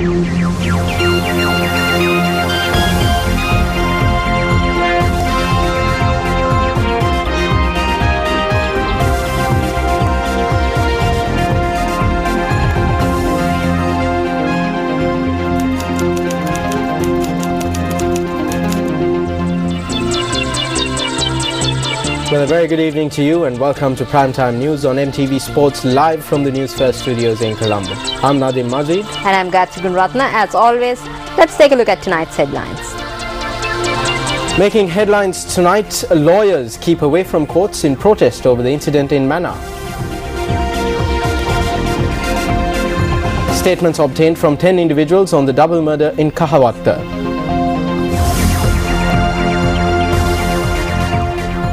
Well, a very good evening to you and welcome to Primetime News on MTV Sports live from the News First studios in Colombo. I'm Nadim Mazid. And I'm Gayatri Gunratna. As always, let's take a look at tonight's headlines. Making headlines tonight, lawyers keep away from courts in protest over the incident in Mannar. Statements obtained from 10 individuals on the double murder in Kahawatta.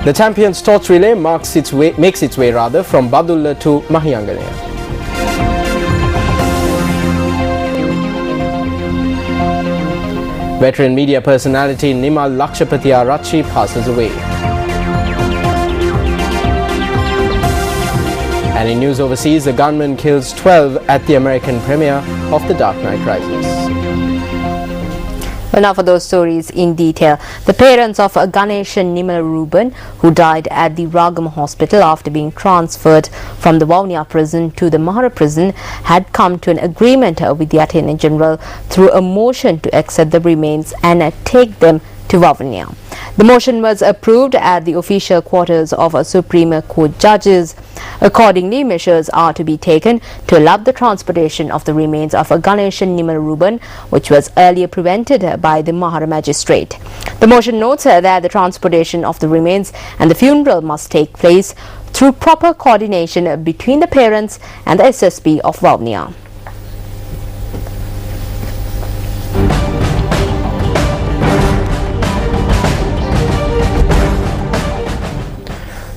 The Champions Torch Relay makes its way from Badulla to Mahianganaya. Veteran media personality Nimal Lakshapati Arachi passes away. And in news overseas, the gunman kills 12 at the American premiere of The Dark Knight Rises. Well, now for those stories in detail. The parents of Ganeshan Nimal-Ruben, who died at the Ragam hospital after being transferred from the Vavuniya prison to the Mahara prison, had come to an agreement with the Attorney General through a motion to accept the remains and take them to Vavuniya. The motion was approved at the official quarters of Supreme Court judges. Accordingly, measures are to be taken to allow the transportation of the remains of Ganeshan Nimal-Ruben, which was earlier prevented by the Mahara magistrate. The motion notes that the transportation of the remains and the funeral must take place through proper coordination between the parents and the SSP of Vavuniya.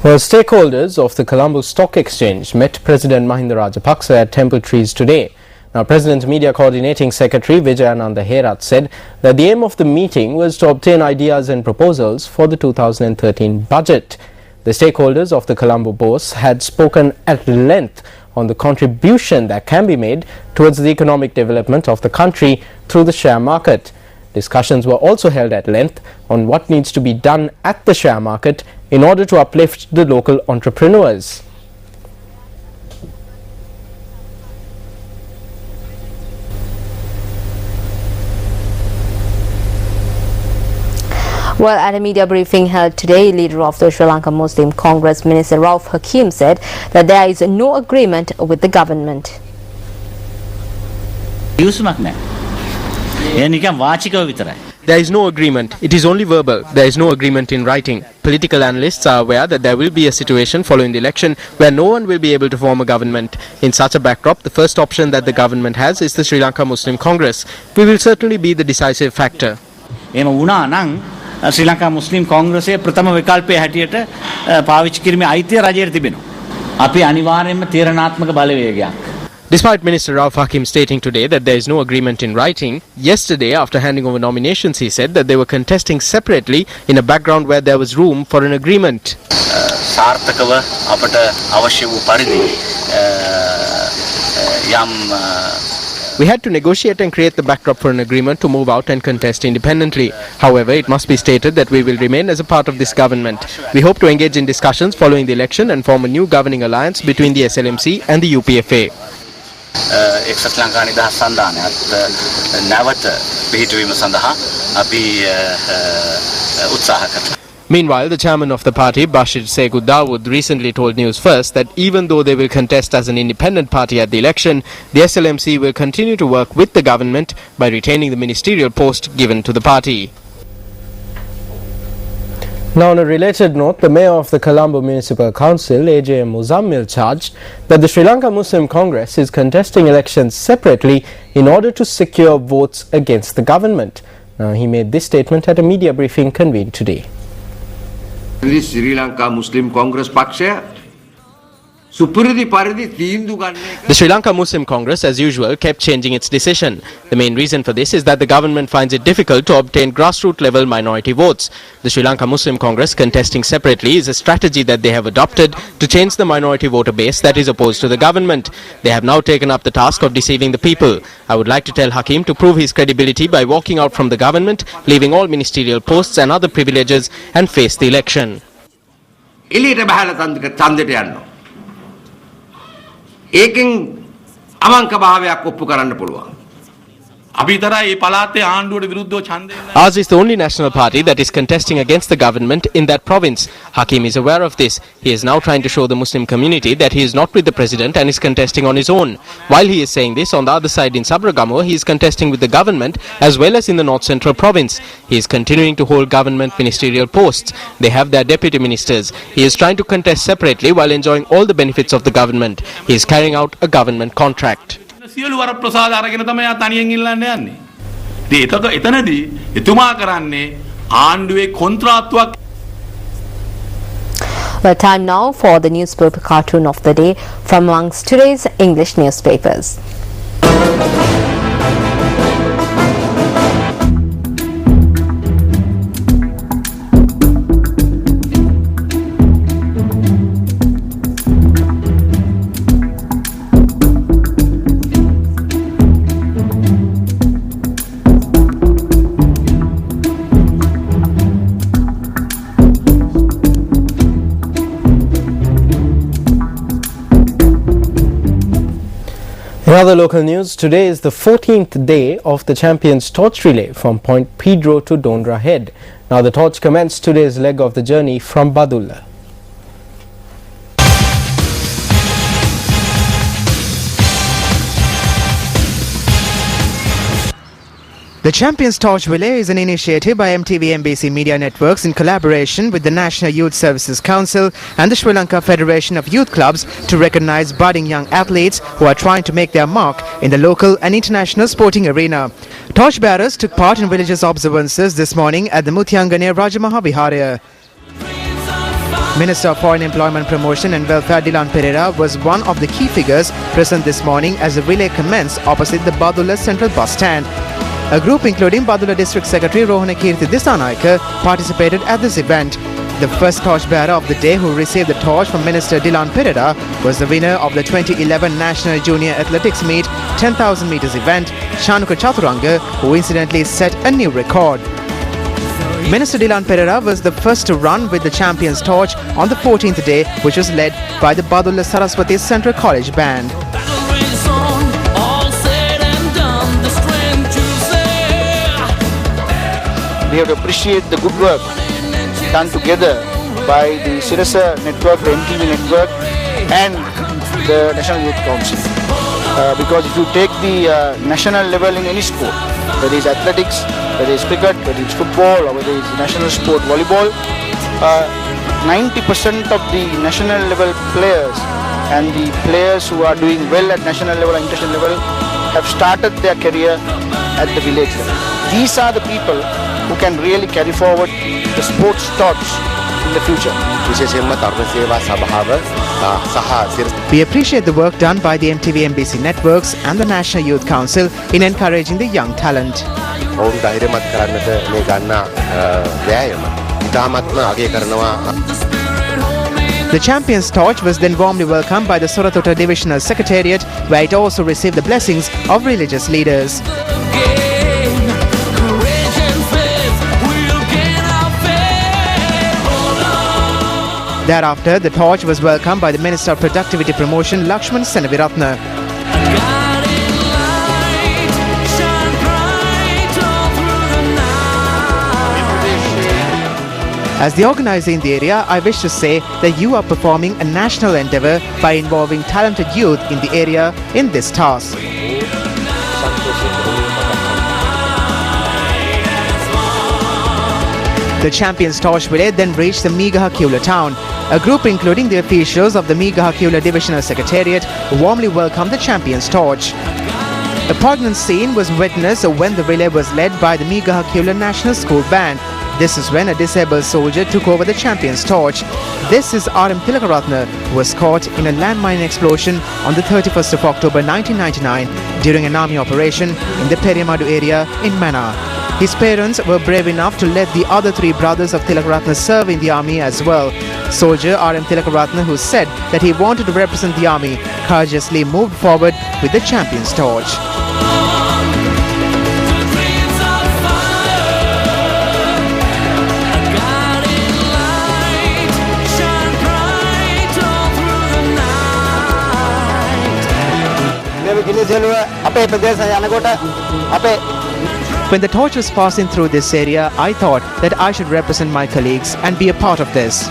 Well, stakeholders of the Colombo Stock Exchange met President Mahinda Rajapaksa at Temple Trees today. Now, President's Media Coordinating Secretary Vijayananda Herath said that the aim of the meeting was to obtain ideas and proposals for the 2013 budget. The stakeholders of the Colombo Bourse had spoken at length on the contribution that can be made towards the economic development of the country through the share market. Discussions were also held at length on what needs to be done at the share market in order to uplift the local entrepreneurs. Well, at a media briefing held today, leader of the Sri Lanka Muslim Congress, Minister Rauf Hakim, said that there is no agreement with the government. There is no agreement. It is only verbal. There is no agreement in writing. Political analysts are aware that there will be a situation following the election where no one will be able to form a government. In such a backdrop, the first option that the government has is the Sri Lanka Muslim Congress. We will certainly be the decisive factor. ශ්‍රී ලංකා මුස්ලිම් කොංග්‍රසයේ ප්‍රථම විකල්පයේ හැටියට පාවිච්චි කිරීමේ අයිතිය රජයට තිබෙනවා. අපි අනිවාර්යයෙන්ම තීරණාත්මක බලවේගයක්. Despite Minister Rauf Hakim stating today that there is no agreement in writing, yesterday after handing over nominations he said that they were contesting separately in a background where there was room for an agreement. සාර්ථකව අපට අවශ්‍ය වූ පරිදි We had to negotiate and create the backdrop for an agreement to move out and contest independently. However, it must be stated that we will remain as a part of this government. We hope to engage in discussions following the election and form a new governing alliance between the SLMC and the UPFA. එක්සත් ලංකා නිදහස් සන්ධානයත් නැවත පිහිටුවීම සඳහා අපි උත්සාහ කරනවා. Meanwhile, the chairman of the party, Bashir Segu Dawood, recently told News First that even though they will contest as an independent party at the election, the SLMC will continue to work with the government by retaining the ministerial post given to the party. Now, on a related note, the mayor of the Colombo Municipal Council, AJM Muzammil, charged that the Sri Lanka Muslim Congress is contesting elections separately in order to secure votes against the government. Now, he made this statement at a media briefing convened today. Sri Lanka Muslim Congress පක්ෂය සුපුරුදු පරිදි තීන්දුව ගන්න එක The Sri Lanka Muslim Congress, as usual, kept changing its decision. The main reason for this is that the government finds it difficult to obtain grassroots level minority votes. The Sri Lanka Muslim Congress contesting separately is a strategy that they have adopted to change the minority voter base that is opposed to the government. They have now taken up the task of deceiving the people. I would like to tell Hakim to prove his credibility by walking out from the government, leaving all ministerial posts and other privileges, and face the election. එළියට බහලා ඡන්දයට යනවා. ඒකෙන් අවංක භාවයක් ඔප්පු කරන්න පුළුවන්. Ours is the only national party that is contesting against the government in that province. Hakim is aware of this. He is now trying to show the Muslim community that he is not with the president and is contesting on his own. While he is saying this, on the other side in Sabragamo, he is contesting with the government as well as in the North Central province. He is continuing to hold government ministerial posts. They have their deputy ministers. He is trying to contest separately while enjoying all the benefits of the government. He is carrying out a government contract. සියලු වර ප්‍රසාද අරගෙන තමයි යා තනියෙන් ඉල්ලන්න යන්නේ. ඉතින් එතනදී එතුමා කරන්නේ ආණ්ඩුවේ කොන්ත්‍රාත්තුවක්. Well, time now for the newspaper cartoon of the day from amongst today's English newspapers. In other local news, today is the 14th day of the Champions Torch Relay from Point Pedro to Dondra Head. Now the torch commenced today's leg of the journey from Badulla. The Champions Torch Relay is an initiative by MTV MBC Media Networks in collaboration with the National Youth Services Council and the Sri Lanka Federation of Youth Clubs to recognize budding young athletes who are trying to make their mark in the local and international sporting arena. Torchbearers took part in religious observances this morning at the Muthiangane Rajamaha Viharaya. Minister of Foreign Employment Promotion and Welfare Dilan Pereira was one of the key figures present this morning as the relay commenced opposite the Badulla Central Bus Stand. A group including Badulla District Secretary Rohana Kirti Disanaika participated at this event. The first torchbearer of the day who received the torch from Minister Dilan Pereira was the winner of the 2011 National Junior Athletics Meet 10,000 meters event, Shanuka Chaturanga, who incidentally set a new record. Minister Dilan Pereira was the first to run with the Champions Torch on the 14th day, which was led by the Badulla Saraswati Central College Band. We have to appreciate the good work done together by the Sirasa Network, the MTV Network and the National Youth Council. Because if you take the national level in any sport, whether it's athletics, whether it's cricket, whether it's football or whether it's national sport volleyball, 90% of the national level players and the players who are doing well at national level and international level have started their career at the village level. These are the people who can really carry forward the sports torch in the future. We appreciate the work done by the MTV MBC Networks and the National Youth Council in encouraging the young talent. The Champions Torch was then warmly welcomed by the Suratota Divisional Secretariat, where it also received the blessings of religious leaders. Thereafter, the torch was welcomed by the Minister of Productivity Promotion, Lakshman Senaviratna. As the organizer in the area, I wish to say that you are performing a national endeavor by involving talented youth in the area in this task. The Champions Torch Relay then reached the Megahakula town. A group including the officials of the Megahakula Divisional Secretariat warmly welcomed the Champions Torch. A poignant scene was witnessed when the relay was led by the Megahakula National School Band. This is when a disabled soldier took over the champion's torch. This is R.M. Tilakaratne, who was caught in a landmine explosion on the 31st of October 1999 during an army operation in the Periyamadu area in Mana. His parents were brave enough to let the other three brothers of Tilakaratne serve in the army as well. Soldier R.M. Tilakaratne, who said that he wanted to represent the army, courageously moved forward with the champion's torch. When the torch was passing through this area, I thought that I should represent my colleagues and be a part of this.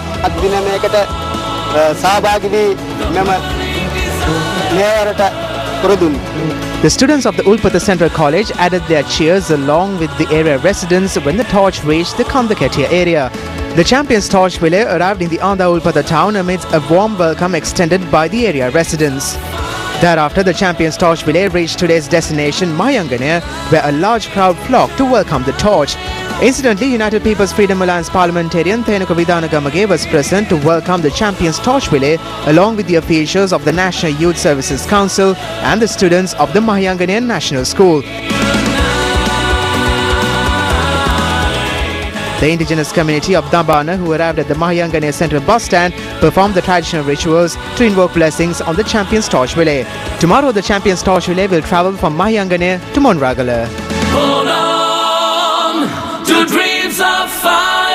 The students of the Ulpatha Central College added their cheers along with the area residents when the torch reached the Kandaketia area. The champion's torch relay arrived in the Anda Ulpatha town amidst a warm welcome extended by the area residents. Thereafter, the champion's torch relay reached today's destination, Mayanganaya, where a large crowd flocked to welcome the torch. Incidentally, United People's Freedom Alliance parliamentarian Thenuka Vidhanagamage was present to welcome the champion's torch relay along with the officials of the National Youth Services Council and the students of the Mayanganaya National School. The indigenous community of Dambana, who arrived at the Mayanganaya Central bus stand, performed the traditional rituals to invoke blessings on the champion's torch relay. Tomorrow, the champion's torch relay will travel from Mayanganaya to Monragala. Hold on to dreams of fire.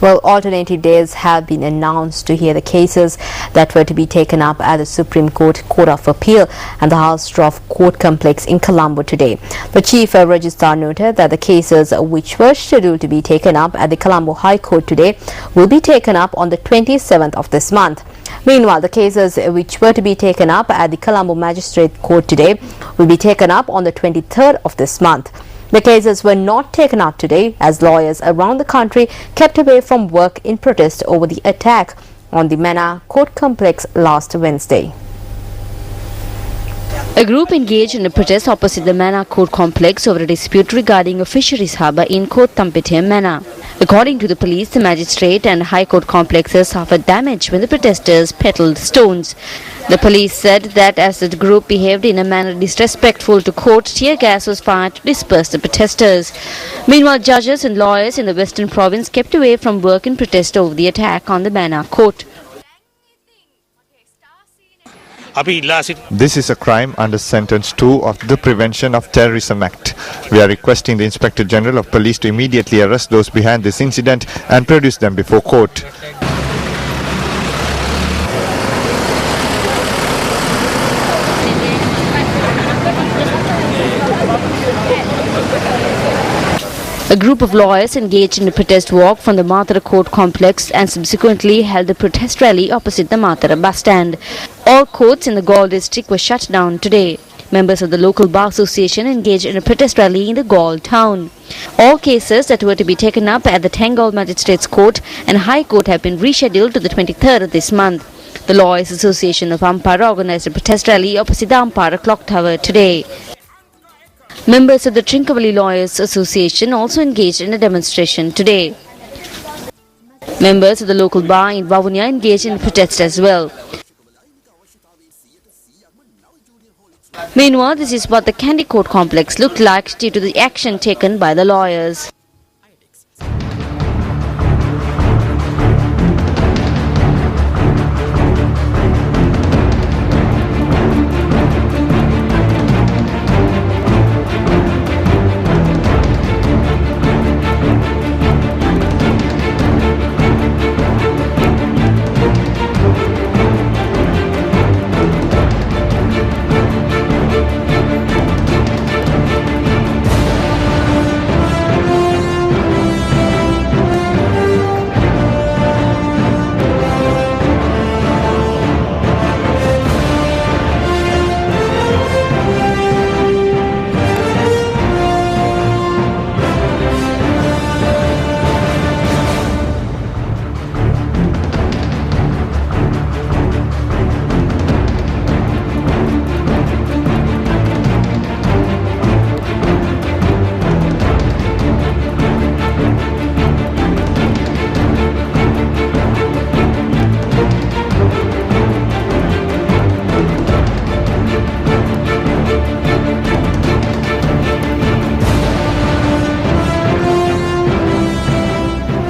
Well, alternative days have been announced to hear the cases that were to be taken up at the Supreme Court Court of Appeal and the House of Court Complex in Colombo today. The Chief Registrar noted that the cases which were scheduled to be taken up at the Colombo High Court today will be taken up on the 27th of this month. Meanwhile, the cases which were to be taken up at the Colombo Magistrate Court today will be taken up on the 23rd of this month. The cases were not taken up today as lawyers around the country kept away from work in protest over the attack on the Mana Court Complex last Wednesday. A group engaged in a protest opposite the Mana Court Complex over a dispute regarding a fisheries harbour in Koth Tampete, Mana. According to the police, the magistrate and High Court complexes suffered damage when the protesters peddled stones. The police said that as the group behaved in a manner disrespectful to court, tear gas was fired to disperse the protesters. Meanwhile, judges and lawyers in the Western Province kept away from work in protest over the attack on the Mana Court. This is a crime under Sentence 2 of the Prevention of Terrorism Act. We are requesting the Inspector General of Police to immediately arrest those behind this incident and produce them before court. A group of lawyers engaged in a protest walk from the Mathura Court complex and subsequently held a protest rally opposite the Mathura bus stand. All courts in the Galle district were shut down today. Members of the local bar association engaged in a protest rally in the Galle town. All cases that were to be taken up at the Tengol Magistrates Court and High Court have been rescheduled to the 23rd of this month. The Lawyers Association of Ampara organized a protest rally opposite the Ampara Clock Tower today. Members of the Trincomalee Lawyers Association also engaged in a demonstration today. Members of the local bar in Vavuniya engaged in a protest as well. Meanwhile, this is what the Kandy Court complex looked like due to the action taken by the lawyers.